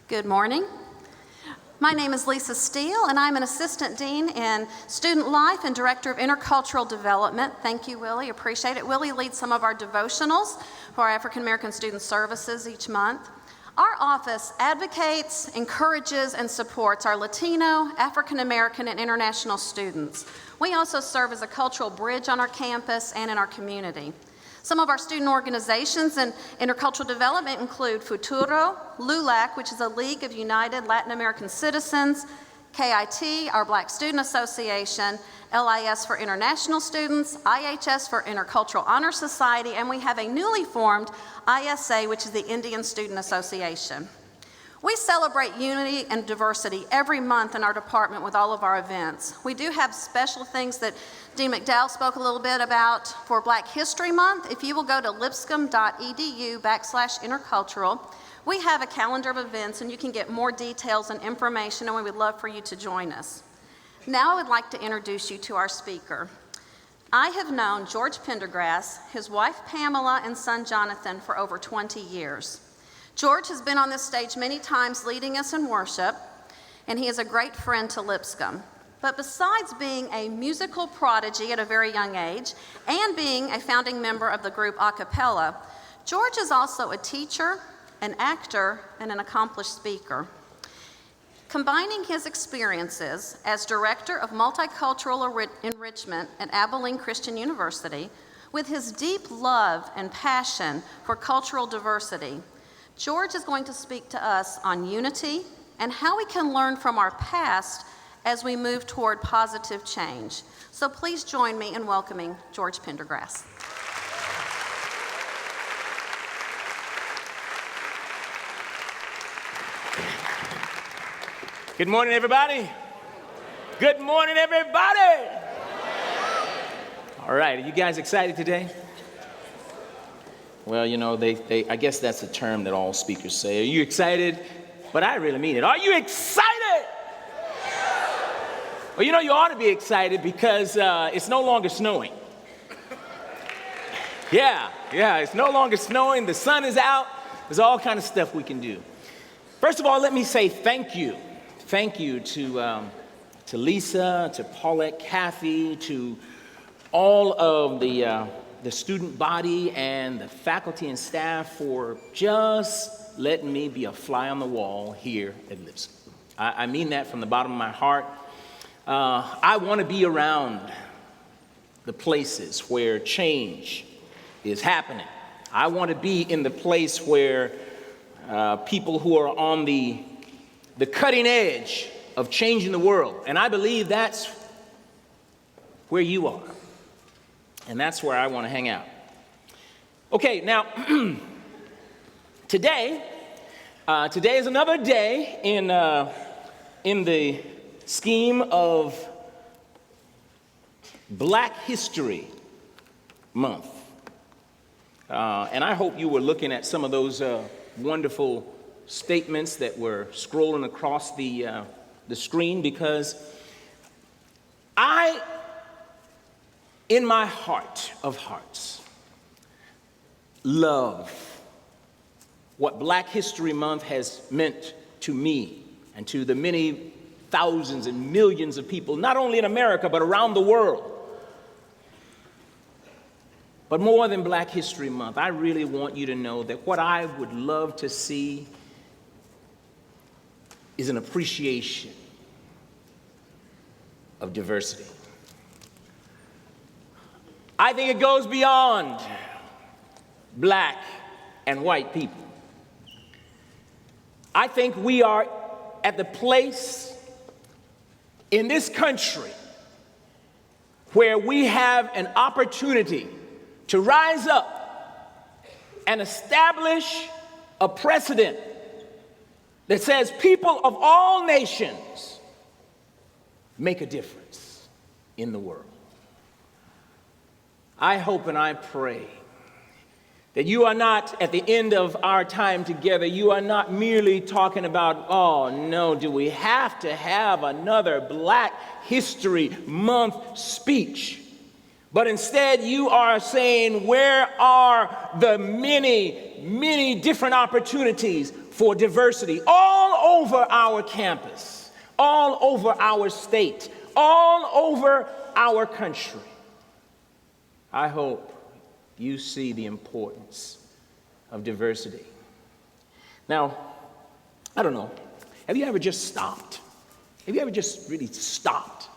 Good morning. My name is Lisa Steele, and I'm an Assistant Dean in Student Life and Director of Intercultural Development. Thank you, Willie. Appreciate it. Willie leads some of our devotionals for our African American Student Services each month. Our office advocates, encourages, and supports our Latino, African American, and international students. We also serve as a cultural bridge on our campus and in our community. Some of our student organizations in intercultural development include Futuro, LULAC, which is a League of United Latin American Citizens, KIT, our Black Student Association, LIS for international students, IHS for Intercultural Honor Society, and we have a newly formed ISA, which is the Indian Student Association. We celebrate unity and diversity every month in our department with all of our events. We do have special things that Dean McDowell spoke a little bit about for Black History Month. If you will go to lipscomb.edu/intercultural, we have a calendar of events and you can get more details and information, and we would love for you to join us. Now I would like to introduce you to our speaker. I have known George Pendergrass, his wife Pamela, and son Jonathan for over 20 years. George has been on this stage many times leading us in worship, and he is a great friend to Lipscomb. But besides being a musical prodigy at a very young age and being a founding member of the group a cappella, George is also a teacher, an actor, and an accomplished speaker. Combining his experiences as Director of Multicultural Enrichment at Abilene Christian University with his deep love and passion for cultural diversity, George is going to speak to us on unity and how we can learn from our past as we move toward positive change. So please join me in welcoming George Pendergrass. Good morning, everybody. Good morning, everybody. All right, are you guys excited today? Well, you know, I guess that's a term that all speakers say. Are you excited? But I really mean it. Are you excited? Well, you know, you ought to be excited because it's no longer snowing. Yeah, it's no longer snowing. The sun is out. There's all kind of stuff we can do. First of all, let me say thank you. Thank you to Lisa, to Paulette, Kathy, to all of the student body and the faculty and staff for just letting me be a fly on the wall here at Lipscomb. I mean that from the bottom of my heart. I want to be around the places where change is happening. I want to be in the place where people who are on the cutting edge of changing the world. And I believe that's where you are. And that's where I want to hang out. Okay, now, today is another day in the scheme of Black History Month. And I hope you were looking at some of those wonderful statements that were scrolling across the screen, because I, in my heart of hearts, love what Black History Month has meant to me and to the many thousands and millions of people, not only in America, but around the world. But more than Black History Month, I really want you to know that what I would love to see is an appreciation of diversity. I think it goes beyond black and white people. I think we are at the place in this country where we have an opportunity to rise up and establish a precedent that says people of all nations make a difference in the world. I hope and I pray that you are not, at the end of our time together, you are not merely talking about, oh no, do we have to have another Black History Month speech? But instead you are saying, where are the many, many different opportunities for diversity all over our campus, all over our state, all over our country. I hope you see the importance of diversity. Now, I don't know, have you ever just stopped? Have you ever just really stopped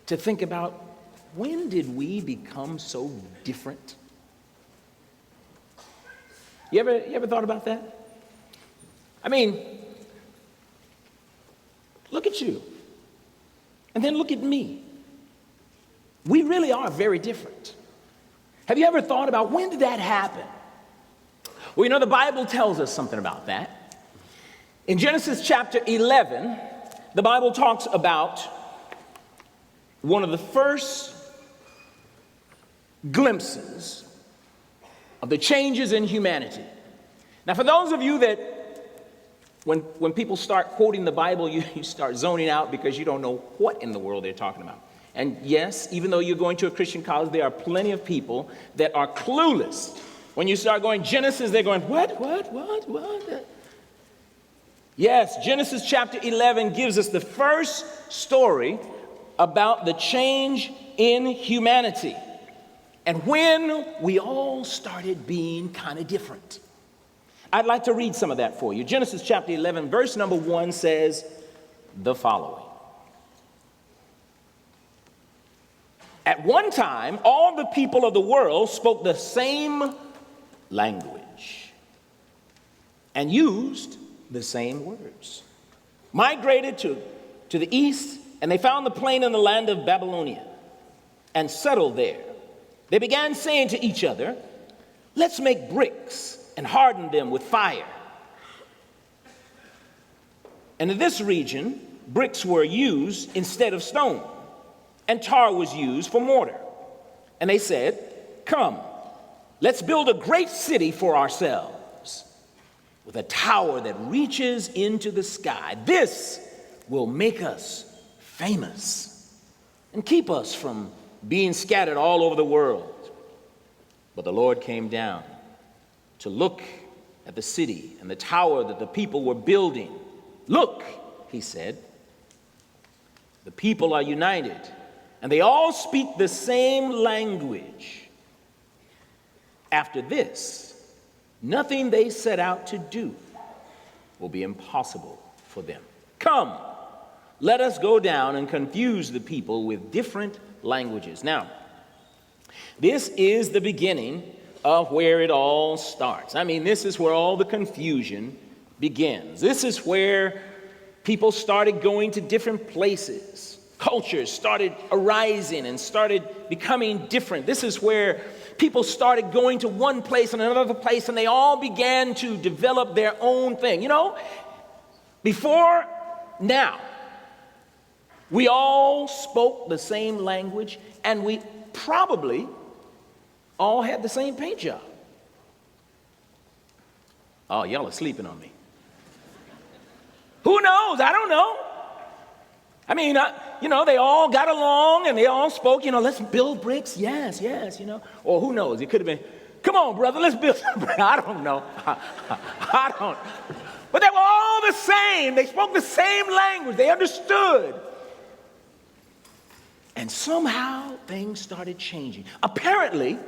to think about, when did we become so different? You ever thought about that? I mean, look at you, and then look at me. We really are very different. Have you ever thought about, when did that happen? Well, you know, the Bible tells us something about that. In Genesis chapter 11, the Bible talks about one of the first glimpses of the changes in humanity. Now, for those of you that, when people start quoting the Bible, you start zoning out because you don't know what in the world they're talking about. And yes, even though you're going to a Christian college, there are plenty of people that are clueless. When you start going Genesis, they're going, what? Yes, Genesis chapter 11 gives us the first story about the change in humanity and when we all started being kind of different. I'd like to read some of that for you. Genesis chapter 11, verse number 1 says the following. At one time, all the people of the world spoke the same language and used the same words. Migrated to the east, and they found the plain in the land of Babylonia and settled there. They began saying to each other, let's make bricks and harden them with fire. And in this region, bricks were used instead of stone, and tar was used for mortar. And they said, come, let's build a great city for ourselves with a tower that reaches into the sky. This will make us famous and keep us from being scattered all over the world. But the Lord came down to look at the city and the tower that the people were building. Look, he said, the people are united, and they all speak the same language. After this, nothing they set out to do will be impossible for them. Come, let us go down and confuse the people with different languages. Now, this is the beginning of where it all starts. I mean, this is where all the confusion begins. This is where people started going to different places. Cultures started arising and started becoming different. This is where people started going to one place and another place, and they all began to develop their own thing. You know, before now, we all spoke the same language, and we probably all had the same paint job. Oh, y'all are sleeping on me. Who knows? I don't know. I mean, they all got along and they all spoke, let's build bricks. Yes, you know. Or who knows? It could have been, come on, brother, let's build some bricks. I don't know. I don't. But they were all the same. They spoke the same language. They understood. And somehow things started changing. Apparently,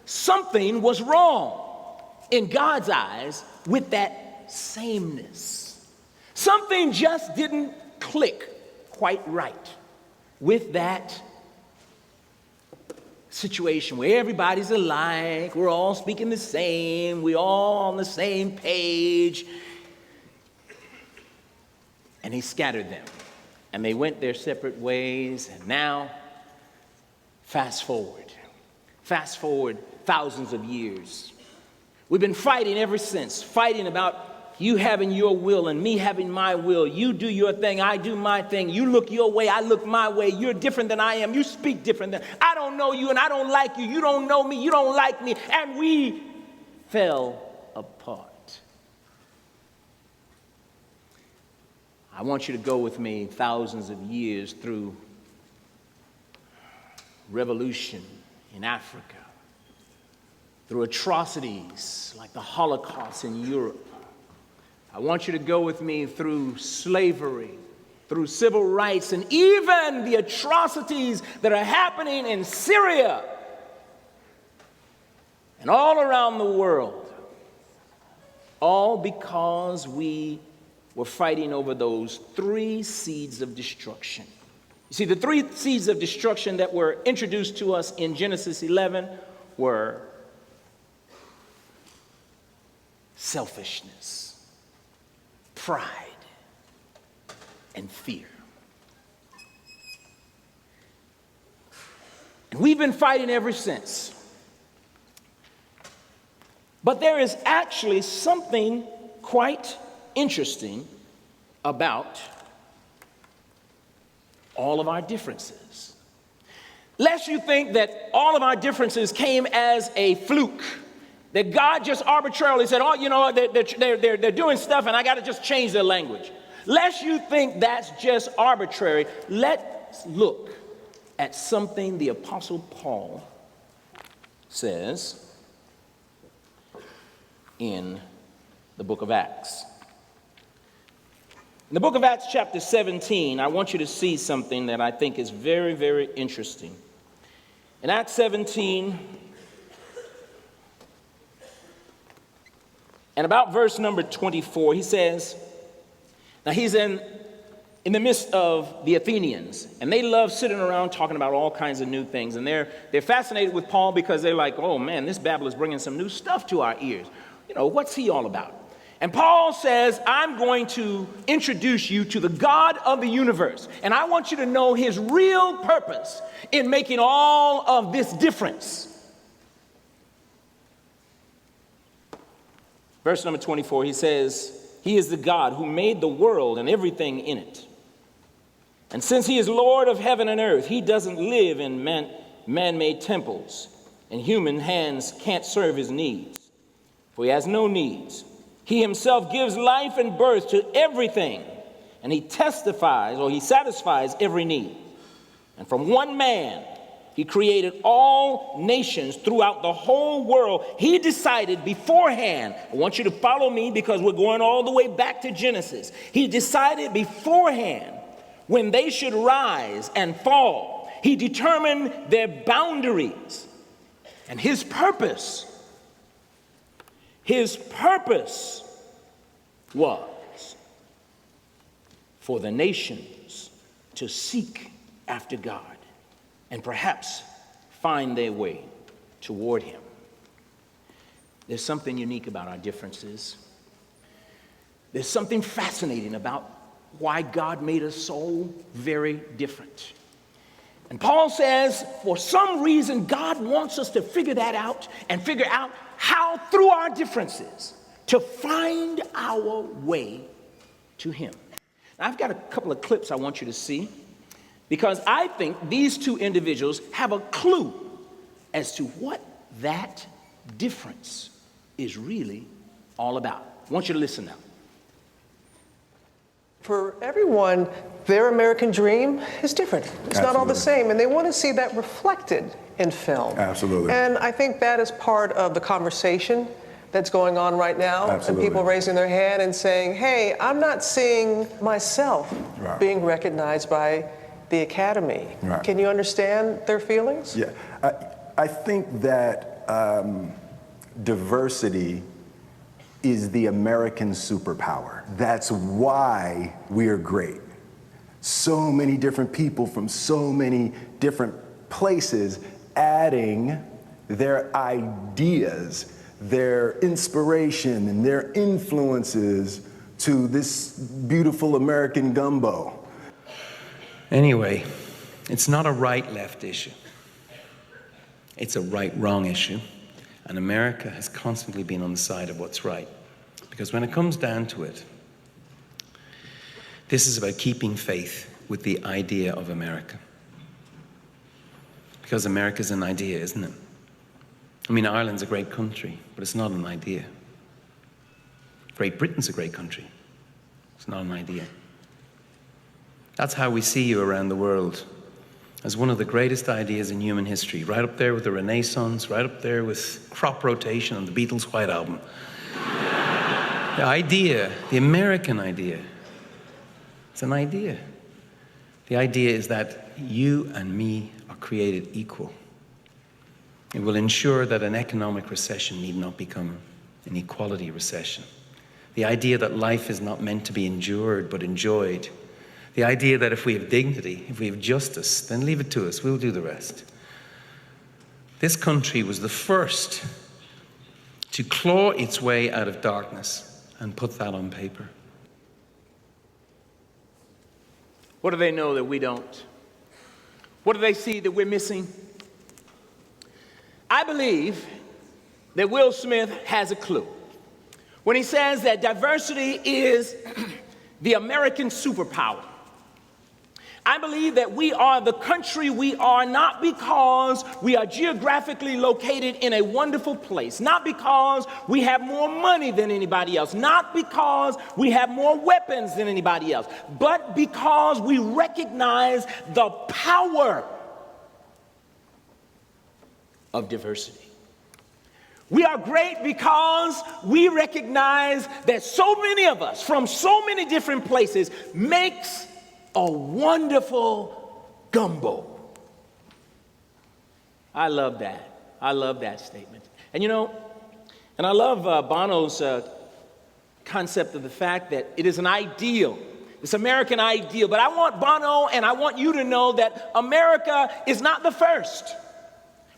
something was wrong in God's eyes with that sameness. Something just didn't click quite right with that situation where everybody's alike, we're all speaking the same, we're all on the same page. And he scattered them, and they went their separate ways. And now, fast forward thousands of years. We've been fighting ever since, fighting about you having your will and me having my will. You do your thing, I do my thing. You look your way, I look my way. You're different than I am. You speak different than I don't know you and I don't like you. You don't know me, you don't like me. And we fell apart. I want you to go with me thousands of years through revolution in Africa, through atrocities like the Holocaust in Europe, I want you to go with me through slavery, through civil rights, and even the atrocities that are happening in Syria and all around the world, all because we were fighting over those 3 seeds of destruction. You see, the 3 seeds of destruction that were introduced to us in Genesis 11 were selfishness, pride, and fear. And we've been fighting ever since. But there is actually something quite interesting about all of our differences. Lest you think that all of our differences came as a fluke, that God just arbitrarily said, oh, you know what, they're doing stuff and I got to just change their language. Lest you think that's just arbitrary, let's look at something the Apostle Paul says in the book of Acts. In the book of Acts chapter 17, I want you to see something that I think is very, very interesting. In Acts 17, and about verse number 24, he says, now he's in the midst of the Athenians, and they love sitting around talking about all kinds of new things, and they're fascinated with Paul because they're like, oh man, this Babel is bringing some new stuff to our ears. You know, what's he all about? And Paul says, I'm going to introduce you to the God of the universe, and I want you to know his real purpose in making all of this difference. Verse number 24, he says, he is the God who made the world and everything in it. And since he is Lord of heaven and earth, he doesn't live in man-made temples, and human hands can't serve his needs, for he has no needs. He himself gives life and birth to everything, and he satisfies every need. And from one man, he created all nations throughout the whole world. He decided beforehand, I want you to follow me because we're going all the way back to Genesis. He decided beforehand when they should rise and fall. He determined their boundaries. And his purpose was for the nations to seek after God and perhaps find their way toward him. There's something unique about our differences. There's something fascinating about why God made us so very different. And Paul says, for some reason, God wants us to figure that out and figure out how, through our differences, to find our way to him. Now, I've got a couple of clips I want you to see, because I think these 2 individuals have a clue as to what that difference is really all about. I want you to listen now. For everyone, their American dream is different. It's not all the same, and they want to see that reflected in film. Absolutely. And I think that is part of the conversation that's going on right now. Absolutely. And people raising their hand and saying, hey, I'm not seeing myself being recognized by the Academy. Right. Can you understand their feelings? Yeah, I think that diversity is the American superpower. That's why we are great. So many different people from so many different places adding their ideas, their inspiration, and their influences to this beautiful American gumbo. Anyway, it's not a right-left issue. It's a right-wrong issue. And America has constantly been on the side of what's right. Because when it comes down to it, this is about keeping faith with the idea of America. Because America's an idea, isn't it? I mean, Ireland's a great country, but it's not an idea. Great Britain's a great country. It's not an idea. That's how we see you around the world, as one of the greatest ideas in human history, right up there with the Renaissance, right up there with crop rotation on the Beatles' White Album. The idea, the American idea, it's an idea. The idea is that you and me are created equal. It will ensure that an economic recession need not become an equality recession. The idea that life is not meant to be endured but enjoyed. The idea that if we have dignity, if we have justice, then leave it to us, we'll do the rest. This country was the first to claw its way out of darkness and put that on paper. What do they know that we don't? What do they see that we're missing? I believe that Will Smith has a clue when he says that diversity is the American superpower. I believe that we are the country we are not because we are geographically located in a wonderful place, not because we have more money than anybody else, not because we have more weapons than anybody else, but because we recognize the power of diversity. We are great because we recognize that so many of us from so many different places makes a wonderful gumbo. I love that. I love that statement. And you know, and I love Bono's concept of the fact that it is an ideal, this American ideal. But I want Bono and I want you to know that America is not the first.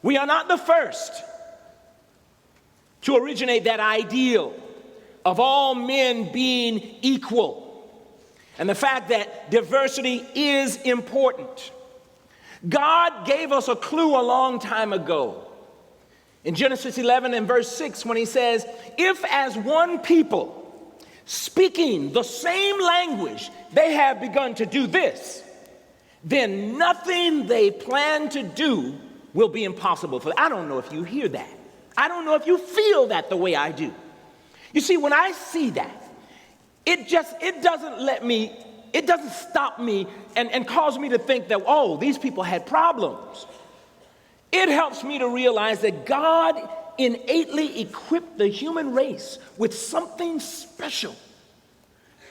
We are not the first to originate that ideal of all men being equal. And the fact that diversity is important. God gave us a clue a long time ago. In Genesis 11 and verse 6, when he says, if as one people, speaking the same language, they have begun to do this, then nothing they plan to do will be impossible for them. I don't know if you hear that. I don't know if you feel that the way I do. You see, when I see that, it doesn't stop me and cause me to think that, oh, these people had problems. It helps me to realize that God innately equipped the human race with something special,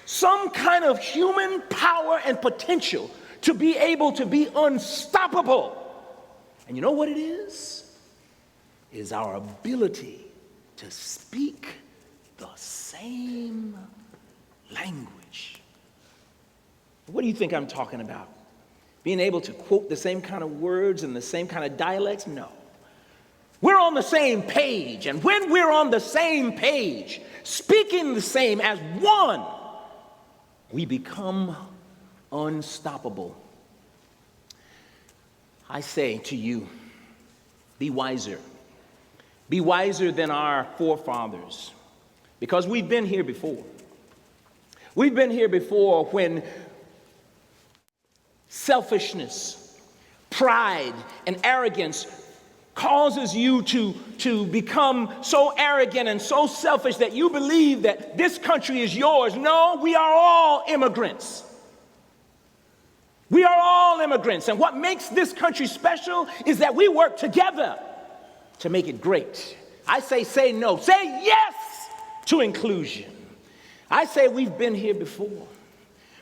some kind of human power and potential to be able to be unstoppable. And you know what it is? It is our ability to speak the same language. What do you think I'm talking about? Being able to quote the same kind of words and the same kind of dialects? No. We're on the same page, and when we're on the same page, speaking the same as one, we become unstoppable. I say to you, be wiser. Be wiser than our forefathers, because we've been here before. We've been here before when selfishness, pride, and arrogance causes you to become so arrogant and so selfish that you believe that this country is yours. No, we are all immigrants. We are all immigrants. And what makes this country special is that we work together to make it great. I say no. Say yes to inclusion. I say we've been here before.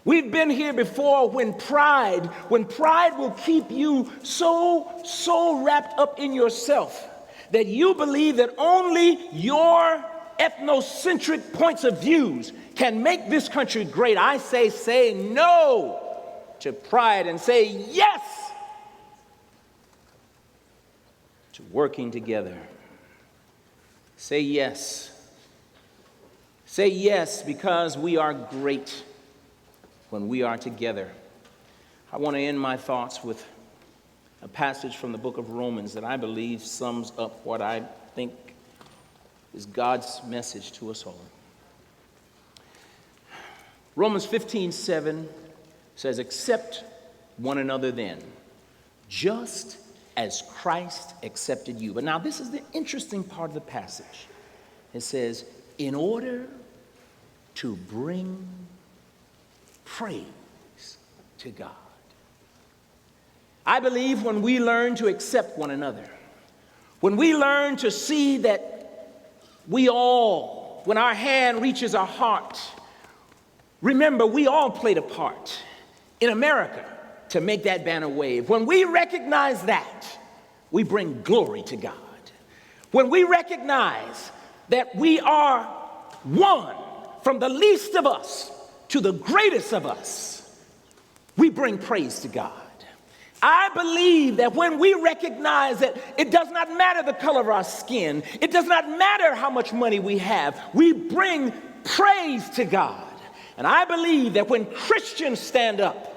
We've been here before when pride will keep you so wrapped up in yourself that you believe that only your ethnocentric points of views can make this country great. I say no to pride and say yes to working together. Say yes. Say yes, because we are great when we are together. I want to end my thoughts with a passage from the book of Romans that I believe sums up what I think is God's message to us all. Romans 15:7 says, accept one another then, just as Christ accepted you. But now this is the interesting part of the passage. It says, in order to bring praise to God. I believe when we learn to accept one another, when we learn to see that we all when our hand reaches our heart, remember we all played a part in America to make that banner wave. When we recognize that, we bring glory to God. When we recognize that we are one from the least of us to the greatest of us, we bring praise to God. I believe that when we recognize that it does not matter the color of our skin, it does not matter how much money we have, we bring praise to God. And I believe that when Christians stand up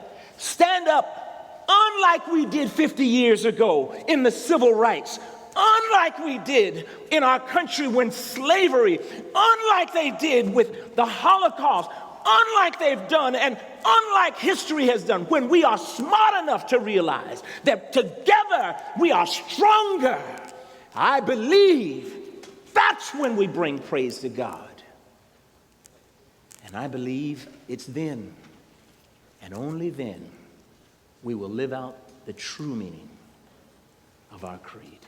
unlike we did 50 years ago in the civil rights, unlike we did in our country when slavery, unlike they did with the Holocaust, unlike they've done and unlike history has done, when we are smart enough to realize that together we are stronger, I believe that's when we bring praise to God. And I believe it's then, and only then, we will live out the true meaning of our creed.